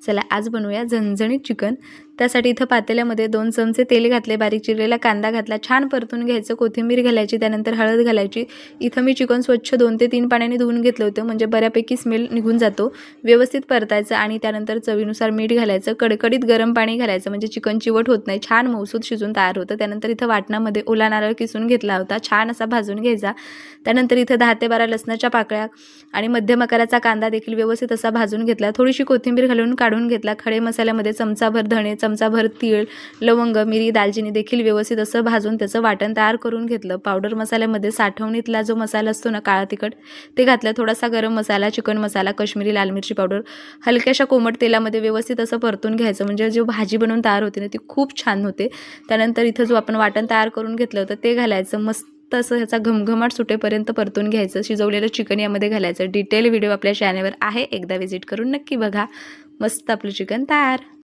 चला आज बनवूया झणझणीत चिकन। त्यासाठी इथं पातेल्यामध्ये 2 चमचे तेल घातले, बारीक चिरलेला कांदा घातला, छान परतून घ्यायचं, कोथिंबीर घालायची, त्यानंतर हळद घालायची। इथं मी चिकन स्वच्छ 2 ते 3 पाण्याने धुवून घेतलं होतं, म्हणजे बऱ्यापैकी स्मेल निघून जातो। व्यवस्थित परतायचं आणि त्यानंतर चवीनुसार मीठ घालायचं, कडकडीत गरम पाणी घालायचं, म्हणजे चिकन चिवट होत नाही, छान मऊसूत शिजून तयार होतं। त्यानंतर इथं वाटणामध्ये ओला नारळ किसून घेतला होता, छान असा भाजून घ्यायचा। त्यानंतर इथं 10 ते 12 लसणाच्या पाकळ्या आणि मध्यम आकाराचा कांदा देखील व्यवस्थित असा भाजून घेतला, थोडीशी कोथिंबीर घालून काढून घेतला। खडे मसाल्यामध्ये चमचाभर धणे, चमचाभर तीळ, लवंग, मिरी, दालचिनी देखील व्यवस्थित असं भाजून त्याचं वाटण तयार करून घेतलं। पावडर मसाल्यामध्ये साठवणीतला जो मसाला असतो ना काळा तिखट ते घातलं, थोडासा गरम मसाला, चिकन मसाला, काश्मीरी लाल मिरची पावडर, हलक्याशा कोमट तेलामध्ये व्यवस्थित असं परतून घ्यायचं, म्हणजे जो भाजी बनवून तयार होते ना ती खूप छान होते। त्यानंतर इथं जो आपण वाटण तयार करून घेतलं होतं ते घालायचं, मस्त असं ह्याचा घमघमाट सुटेपर्यंत परतून घ्यायचं। शिजवलेलं चिकन यामध्ये घालायचं। डिटेल व्हिडिओ आपल्या चॅनलवर आहे, एकदा व्हिजिट करून नक्की बघा। मस्त आपलं चिकन तयार।